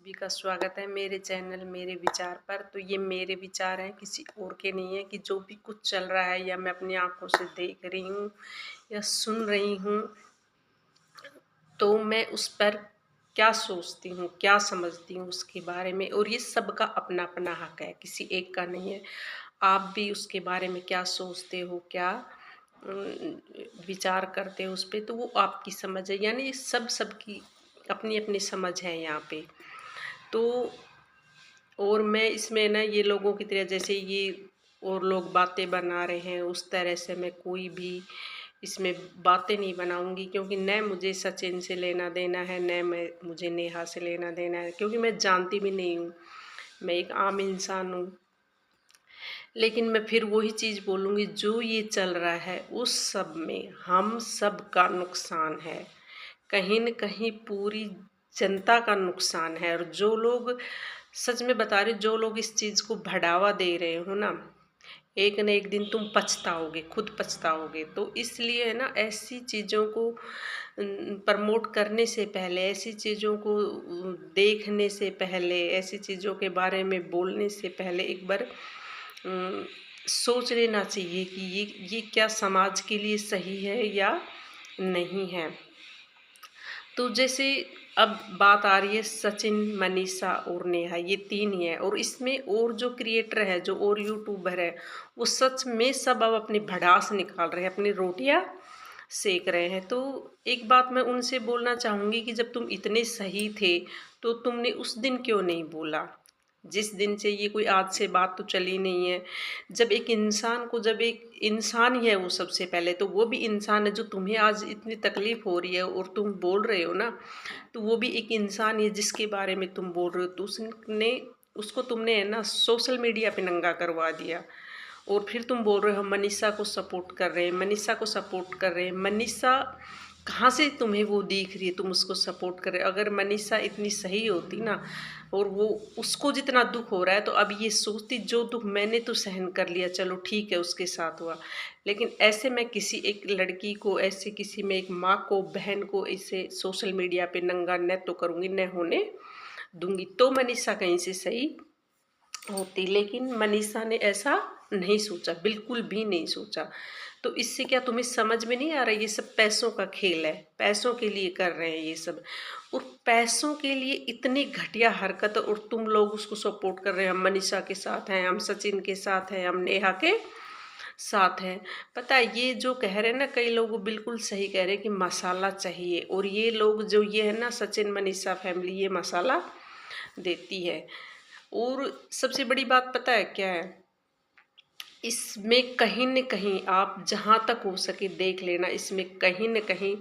सभी का स्वागत है मेरे चैनल मेरे विचार पर। तो ये मेरे विचार हैं, किसी और के नहीं है। कि जो भी कुछ चल रहा है या मैं अपनी आंखों से देख रही हूँ या सुन रही हूँ, तो मैं उस पर क्या सोचती हूँ, क्या समझती हूँ उसके बारे में। और ये सबका अपना अपना हक है, किसी एक का नहीं है। आप भी उसके बारे में क्या सोचते हो, क्या विचार करते हो उस पर, तो वो आपकी समझ है। यानी सबकी अपनी अपनी समझ है यहाँ पे। तो और मैं इसमें ना ये लोगों की तरह, जैसे ये और लोग बातें बना रहे हैं, उस तरह से मैं कोई भी इसमें बातें नहीं बनाऊंगी। क्योंकि न मुझे सचिन से लेना देना है, न मुझे नेहा से लेना देना है, क्योंकि मैं जानती भी नहीं हूँ। मैं एक आम इंसान हूँ। लेकिन मैं फिर वही चीज़ बोलूँगी, जो ये चल रहा है उस सब में हम सब का नुकसान है। कहीं न कहीं पूरी जनता का नुकसान है। और जो लोग, सच में बता रही, जो लोग इस चीज़ को बढ़ावा दे रहे हो ना, एक न एक दिन तुम पछताओगे, खुद पछताओगे। तो इसलिए है ना, ऐसी चीज़ों को प्रमोट करने से पहले, ऐसी चीज़ों को देखने से पहले, ऐसी चीज़ों के बारे में बोलने से पहले एक बार सोच लेना चाहिए कि ये क्या समाज के लिए सही है या नहीं है। तो जैसे अब बात आ रही है सचिन, मनीषा और नेहा, ये तीन ही है। और इसमें और जो क्रिएटर है, जो और यूट्यूबर है, वो सच में सब अब अपनी भड़ास निकाल रहे हैं, अपनी रोटियां सेक रहे हैं। तो एक बात मैं उनसे बोलना चाहूँगी कि जब तुम इतने सही थे, तो तुमने उस दिन क्यों नहीं बोला, जिस दिन से, ये कोई आज से बात तो चली नहीं है। जब एक इंसान को, जब एक इंसान ही है वो सबसे पहले, तो वो भी इंसान है। जो तुम्हें आज इतनी तकलीफ हो रही है और तुम बोल रहे हो ना, तो वो भी एक इंसान है जिसके बारे में तुम बोल रहे हो। तो उसको तुमने है ना सोशल मीडिया पे नंगा करवा दिया। और फिर तुम बोल रहे हो हम मनीषा को सपोर्ट कर रहे हैं, मनीषा को सपोर्ट कर रहे हैं। मनीषा कहाँ से तुम्हें वो दिख रही है, तुम उसको सपोर्ट कर रहे हो? अगर मनीषा इतनी सही होती ना, और वो, उसको जितना दुख हो रहा है, तो अब ये सोचती, जो दुख मैंने तो सहन कर लिया, चलो ठीक है, उसके साथ हुआ। लेकिन ऐसे मैं किसी एक लड़की को, ऐसे किसी में एक माँ को, बहन को, इसे सोशल मीडिया पे नंगा न तो करूँगी, न होने दूंगी। तो मनीषा कहीं से सही होती। लेकिन मनीषा ने ऐसा नहीं सोचा, बिल्कुल भी नहीं सोचा। तो इससे क्या तुम्हें समझ में नहीं आ रहा, ये सब पैसों का खेल है, पैसों के लिए कर रहे हैं ये सब। और पैसों के लिए इतनी घटिया हरकत, और तुम लोग उसको सपोर्ट कर रहे हैं। हम मनीषा के साथ हैं, हम सचिन के साथ हैं, हम नेहा के साथ हैं। पता है, ये जो कह रहे हैं ना कई लोग, बिल्कुल सही कह रहे हैं कि मसाला चाहिए। और ये लोग जो ये है ना, सचिन मनीषा फैमिली, ये मसाला देती है। और सबसे बड़ी बात पता है क्या है, इसमें कहीं न कहीं आप जहाँ तक हो सके देख लेना, इसमें कहीं न कहीं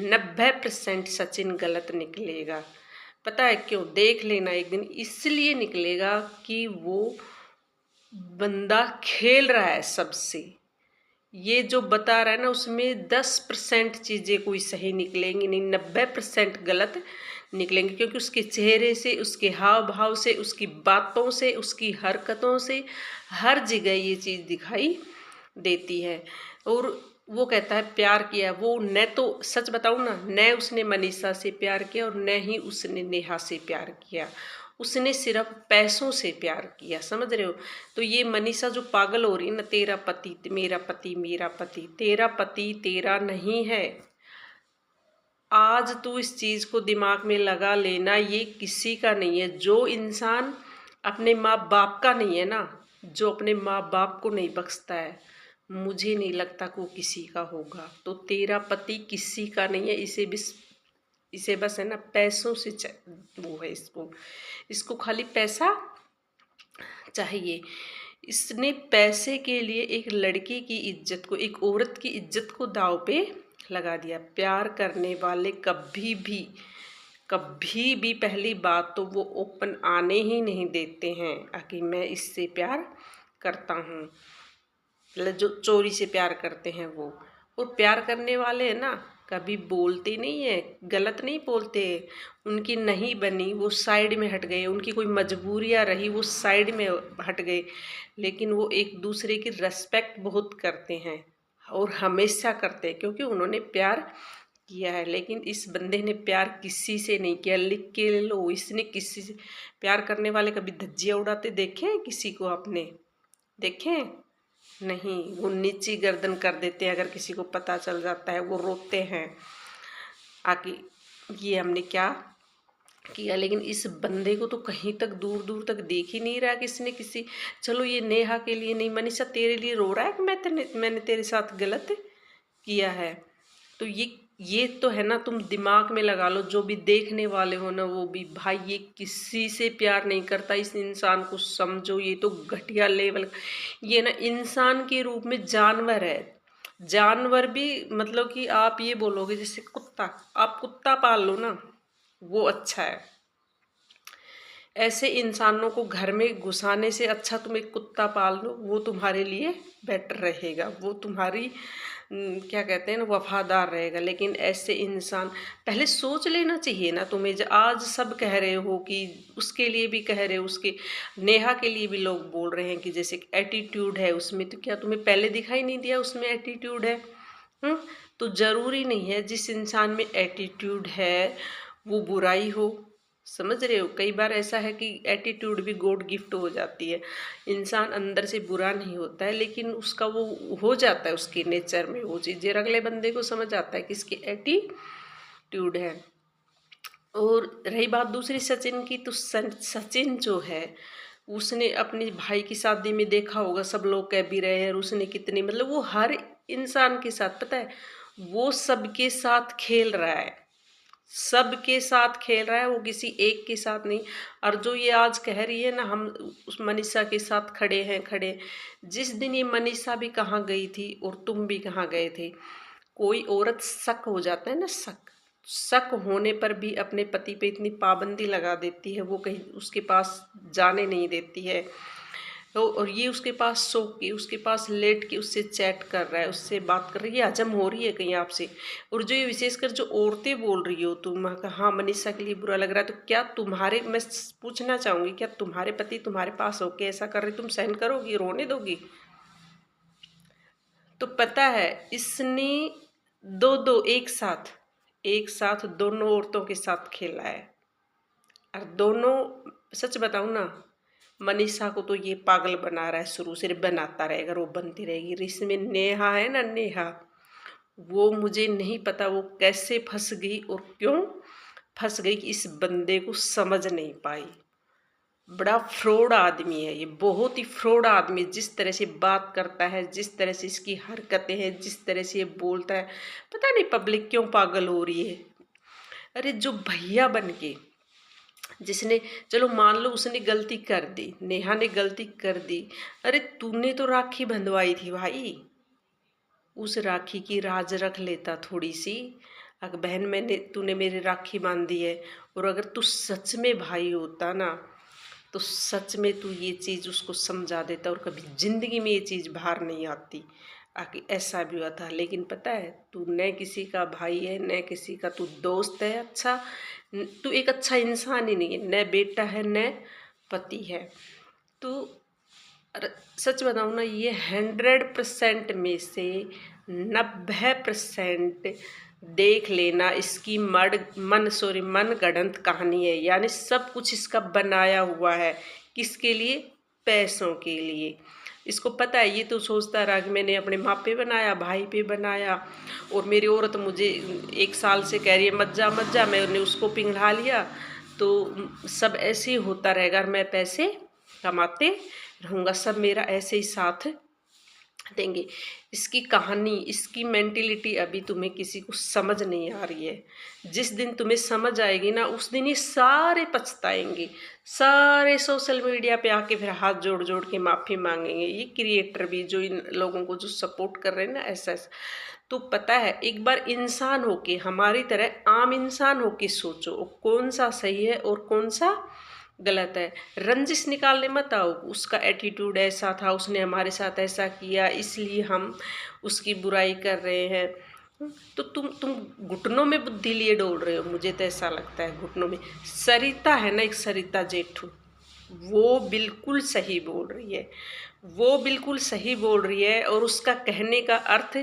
90% सचिन गलत निकलेगा। पता है क्यों? देख लेना एक दिन। इसलिए निकलेगा कि वो बंदा खेल रहा है सबसे। ये जो बता रहा है ना, उसमें 10% चीज़ें कोई सही निकलेंगी नहीं, 90% गलत निकलेंगे। क्योंकि उसके चेहरे से, उसके हाव भाव से, उसकी बातों से, उसकी हरकतों से, हर जगह ये चीज़ दिखाई देती है। और वो कहता है प्यार किया, वो न तो, सच बताऊँ ना, न उसने मनीषा से प्यार किया और न ही उसने नेहा से प्यार किया। उसने सिर्फ पैसों से प्यार किया, समझ रहे हो? तो ये मनीषा जो पागल हो रही है ना, तेरा पति मेरा पति, मेरा पति, तेरा पति तेरा नहीं है। आज तू इस चीज़ को दिमाग में लगा लेना, ये किसी का नहीं है। जो इंसान अपने माँ बाप का नहीं है ना, जो अपने माँ बाप को नहीं बख्शता है, मुझे नहीं लगता कि वो किसी का होगा। तो तेरा पति किसी का नहीं है। इसे बस है ना पैसों से वो है, इसको खाली पैसा चाहिए। इसने पैसे के लिए एक लड़की की इज्जत को, एक औरत की इज्जत को दांव पे लगा दिया। प्यार करने वाले कभी भी पहली बात तो वो ओपन आने ही नहीं देते हैं कि मैं इससे प्यार करता हूँ। मतलब जो चोरी से प्यार करते हैं वो। और प्यार करने वाले हैं ना, कभी बोलते नहीं है, गलत नहीं बोलते। उनकी नहीं बनी, वो साइड में हट गए, उनकी कोई मजबूरियाँ रही, वो साइड में हट गए। लेकिन वो एक दूसरे की रेस्पेक्ट बहुत करते हैं, और हमेशा करते हैं, क्योंकि उन्होंने प्यार किया है। लेकिन इस बंदे ने प्यार किसी से नहीं किया, लिख के ले लो। इसने किसी से प्यार करने वाले कभी धज्जियाँ उड़ाते देखे हैं किसी को आपने? देखे हैं? नहीं, वो नीची गर्दन कर देते हैं अगर किसी को पता चल जाता है, वो रोते हैं आके ये हमने क्या किया। लेकिन इस बंदे को तो कहीं तक दूर दूर तक देख ही नहीं रहा किसी ने किसी। चलो ये नेहा के लिए नहीं, मनीषा तेरे लिए रो रहा है कि मैंने तेरे साथ गलत किया है। तो ये तो है ना, तुम दिमाग में लगा लो, जो भी देखने वाले हो ना वो भी, भाई ये किसी से प्यार नहीं करता, इस इंसान को समझो, ये तो घटिया लेवल। ये ना इंसान के रूप में जानवर है। जानवर भी मतलब कि आप ये बोलोगे जैसे कुत्ता, आप कुत्ता पाल लो ना, वो अच्छा है। ऐसे इंसानों को घर में घुसाने से अच्छा तुम एक कुत्ता पाल लो, वो तुम्हारे लिए बेटर रहेगा, वो तुम्हारी क्या कहते हैं ना, वफादार रहेगा। लेकिन ऐसे इंसान पहले सोच लेना चाहिए ना तुम्हें। आज सब कह रहे हो कि उसके लिए भी कह रहे हो, उसके नेहा के लिए भी लोग बोल रहे हैं कि जैसे एटीट्यूड है उसमें, तो क्या तुम्हें पहले दिखाई नहीं दिया उसमें एटीट्यूड है? तो जरूरी नहीं है जिस इंसान में एटीट्यूड है वो बुराई हो। समझ रहे हो? कई बार ऐसा है कि एटीट्यूड भी गॉड गिफ्ट हो जाती है। इंसान अंदर से बुरा नहीं होता है, लेकिन उसका वो हो जाता है उसके नेचर में वो चीज़, अगले बंदे को समझ आता है कि इसकी एटीट्यूड है। और रही बात दूसरी सचिन की, तो सचिन जो है उसने अपने भाई की शादी में देखा होगा, सब लोग कह भी रहे हैं, और उसने कितनी मतलब वो हर इंसान के साथ, पता है वो सबके साथ खेल रहा है, सबके साथ खेल रहा है, वो किसी एक के साथ नहीं। और जो ये आज कह रही है ना हम उस मनीषा के साथ खड़े हैं, खड़े, जिस दिन ये मनीषा भी कहाँ गई थी और तुम भी कहाँ गए थे। कोई औरत शक हो जाता है ना, शक होने पर भी अपने पति पे इतनी पाबंदी लगा देती है, वो कहीं उसके पास जाने नहीं देती है। तो और ये उसके पास सो के, उसके पास लेट के उससे चैट कर रहा है, उससे बात कर रही है, हजम हो रही है कहीं आपसे। और जो ये विशेषकर जो औरतें बोल रही हो तुम, हाँ मनीषा के लिए बुरा लग रहा है, तो क्या तुम्हारे, मैं पूछना चाहूँगी, क्या तुम्हारे पति तुम्हारे पास होके ऐसा कर रहे, तुम सहन करोगी, रोने दोगी? तो पता है इसने दो दो एक साथ दोनों औरतों के साथ खेला है। और दोनों, सच बताऊं ना, मनीषा को तो ये पागल बना रहा है, शुरू से बनाता रहेगा, वो बनती रहेगी। इसमें नेहा है ना, नेहा, वो मुझे नहीं पता वो कैसे फंस गई और क्यों फंस गई कि इस बंदे को समझ नहीं पाई। बड़ा फ्रॉड आदमी है ये, बहुत ही फ्रॉड आदमी, जिस तरह से बात करता है, जिस तरह से इसकी हरकतें हैं, जिस तरह से ये बोलता है, पता नहीं पब्लिक क्यों पागल हो रही है। अरे जो भैया बन के, जिसने, चलो मान लो उसने गलती कर दी, नेहा ने गलती कर दी, अरे तूने तो राखी बंधवाई थी भाई, उस राखी की राज रख लेता थोड़ी सी। अगर बहन मैंने, तूने मेरी राखी बांध दी है, और अगर तू सच में भाई होता ना, तो सच में तू ये चीज़ उसको समझा देता और कभी जिंदगी में ये चीज़ बाहर नहीं आती। आखिर ऐसा भी हुआ था। लेकिन पता है तू न किसी का भाई है, न किसी का तू दोस्त है अच्छा, तू एक अच्छा इंसान ही नहीं है, न बेटा है न पति है। तो सच बताऊँ ना, ये 100% में से 90% देख लेना इसकी मन गढ़ंत कहानी है। यानी सब कुछ इसका बनाया हुआ है, किसके लिए? पैसों के लिए। इसको पता है, ये तो सोचता रहा कि मैंने अपने माँ पे बनाया, भाई पे बनाया, और मेरी औरत मुझे 1 साल से कह रही है मत जा, मैंने उसको पिघला लिया, तो सब ऐसे ही होता रहेगा और मैं पैसे कमाते रहूँगा, सब मेरा ऐसे ही साथ देंगे। इसकी कहानी, इसकी मेंटिलिटी अभी तुम्हें किसी को समझ नहीं आ रही है। जिस दिन तुम्हें समझ आएगी ना, उस दिन ये सारे पछताएंगे, सारे सोशल मीडिया पे आके फिर हाथ जोड़ जोड़ के माफ़ी मांगेंगे। ये क्रिएटर भी जो इन लोगों को जो सपोर्ट कर रहे हैं ना, ऐसा तो पता है, एक बार इंसान होके, हमारी तरह आम इंसान होके सोचो कौन सा सही है और कौन सा गलत है। रंजिश निकालने मत आओ, उसका एटीट्यूड ऐसा था, उसने हमारे साथ ऐसा किया, इसलिए हम उसकी बुराई कर रहे हैं। तो तुम घुटनों में बुद्धि लिए डोल रहे हो, मुझे तो ऐसा लगता है घुटनों में। सरिता है ना, एक सरिता जेठू, वो बिल्कुल सही बोल रही है, वो बिल्कुल सही बोल रही है, और उसका कहने का अर्थ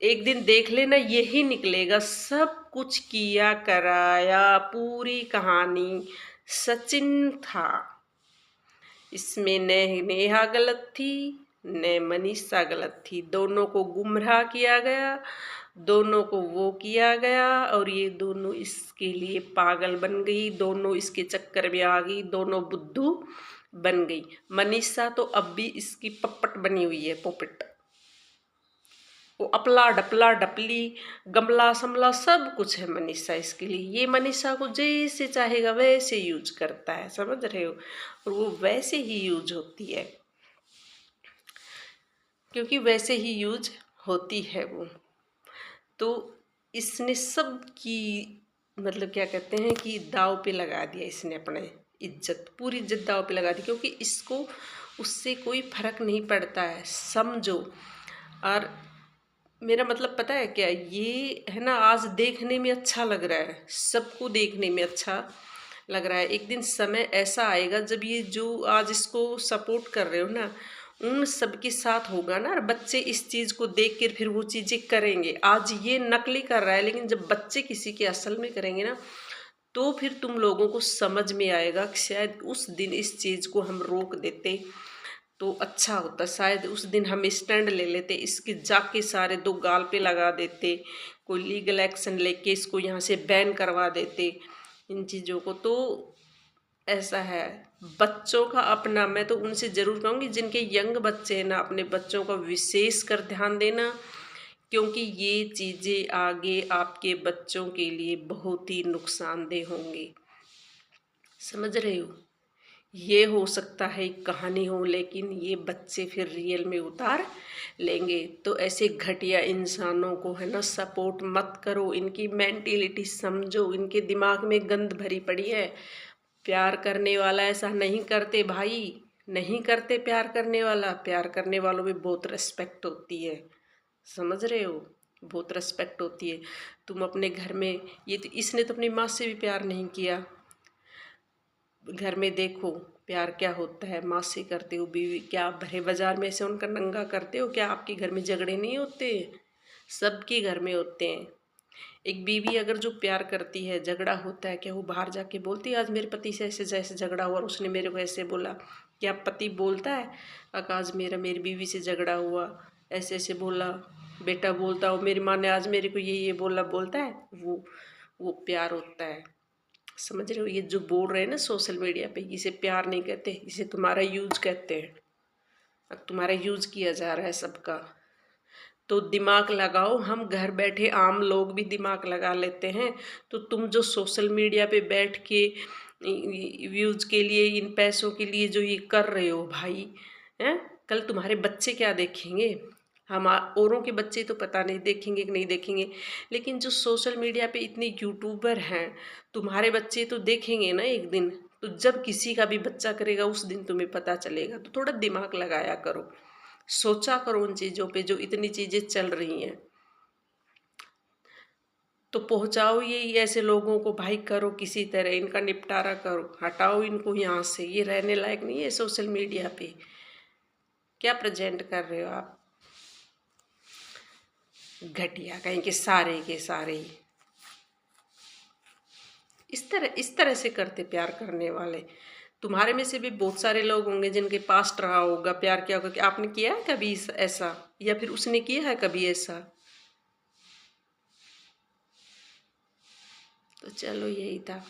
एक दिन देख लेना, यही निकलेगा, सब कुछ किया कराया, पूरी कहानी सचिन था। इसमें न नेहा गलत थी, न मनीषा गलत थी, दोनों को गुमराह किया गया, दोनों को वो किया गया, और ये दोनों इसके लिए पागल बन गई, दोनों इसके चक्कर में आ गई, दोनों बुद्धू बन गई। मनीषा तो अब भी इसकी पप्पट बनी हुई है, पोपट। वो अपला डपला डपली गमला समला सब कुछ है मनीषा इसके लिए। ये मनीषा को जैसे चाहेगा वैसे यूज करता है, समझ रहे हो, और वो वैसे ही यूज होती है, क्योंकि वैसे ही यूज होती है वो। तो इसने सब की मतलब क्या कहते हैं कि दाव पे लगा दिया इसने, अपने इज्जत, पूरी इज्जत दाव पे लगा दी, क्योंकि इसको उससे कोई फर्क नहीं पड़ता है, समझो। और मेरा मतलब पता है क्या, ये है ना, आज देखने में अच्छा लग रहा है, सबको देखने में अच्छा लग रहा है। एक दिन समय ऐसा आएगा जब ये जो आज इसको सपोर्ट कर रहे हो ना, उन सबके साथ होगा ना, और बच्चे इस चीज़ को देख कर फिर वो चीज़ें करेंगे। आज ये नकली कर रहा है, लेकिन जब बच्चे किसी के असल में करेंगे ना, तो फिर तुम लोगों को समझ में आएगा कि शायद उस दिन इस चीज़ को हम रोक देते तो अच्छा होता, शायद उस दिन हम स्टैंड ले लेते, इसके जाके सारे दो गाल पे लगा देते, कोई लीगल एक्शन लेके इसको यहाँ से बैन करवा देते इन चीज़ों को। तो ऐसा है, बच्चों का अपना, मैं तो उनसे ज़रूर कहूँगी जिनके यंग बच्चे हैं ना, अपने बच्चों का विशेष कर ध्यान देना, क्योंकि ये चीज़ें आगे आपके बच्चों के लिए बहुत ही नुकसानदेह होंगी, समझ रहे हो। ये हो सकता है एक कहानी हो, लेकिन ये बच्चे फिर रियल में उतार लेंगे। तो ऐसे घटिया इंसानों को है ना सपोर्ट मत करो, इनकी मेंटेलिटी समझो, इनके दिमाग में गंद भरी पड़ी है। प्यार करने वाला ऐसा नहीं करते भाई, नहीं करते प्यार करने वाला। प्यार करने वालों में बहुत रिस्पेक्ट होती है, समझ रहे हो, बहुत रिस्पेक्ट होती है। तुम अपने घर में, ये तो इसने तो अपनी माँ से भी प्यार नहीं किया। घर में देखो प्यार क्या होता है, माँ से करते हो, बीवी क्या आप भरे बाजार में ऐसे उनका नंगा करते हो? क्या आपके घर में झगड़े नहीं होते? सबके घर में होते हैं। एक बीवी अगर जो प्यार करती है, झगड़ा होता है, क्या वो बाहर जाके बोलती है आज मेरे पति से ऐसे जैसे झगड़ा हुआ और उसने मेरे को ऐसे बोला? क्या पति बोलता है आज मेरी बीवी से झगड़ा हुआ, ऐसे ऐसे बोला? बेटा बोलता हो मेरी माँ ने आज मेरे को ये बोला, बोलता है? वो प्यार होता है, समझ रहे हो। ये जो बोल रहे हैं ना सोशल मीडिया पे, इसे प्यार नहीं कहते, इसे तुम्हारा यूज कहते हैं। अब तुम्हारा यूज किया जा रहा है सबका। तो दिमाग लगाओ, हम घर बैठे आम लोग भी दिमाग लगा लेते हैं। तो तुम जो सोशल मीडिया पे बैठ के व्यूज के लिए, इन पैसों के लिए जो ये कर रहे हो भाई, हैं, कल तुम्हारे बच्चे क्या देखेंगे? हम औरों के बच्चे तो पता नहीं देखेंगे कि नहीं देखेंगे, लेकिन जो सोशल मीडिया पे इतने यूट्यूबर हैं, तुम्हारे बच्चे तो देखेंगे ना एक दिन। तो जब किसी का भी बच्चा करेगा उस दिन तुम्हें पता चलेगा। तो थोड़ा दिमाग लगाया करो, सोचा करो उन चीज़ों पे जो इतनी चीज़ें चल रही हैं। तो पहुंचाओ ये ऐसे लोगों को भाई, करो किसी तरह इनका निपटारा करो, हटाओ इनको यहाँ से, ये रहने लायक नहीं है सोशल मीडिया पे। क्या प्रेजेंट कर रहे हो आप? घटिया कहीं के सारे ही इस तरह से करते प्यार करने वाले। तुम्हारे में से भी बहुत सारे लोग होंगे जिनके पास रहा होगा, प्यार किया होगा कि आपने किया है कभी ऐसा, या फिर उसने किया है कभी ऐसा। तो चलो यही था।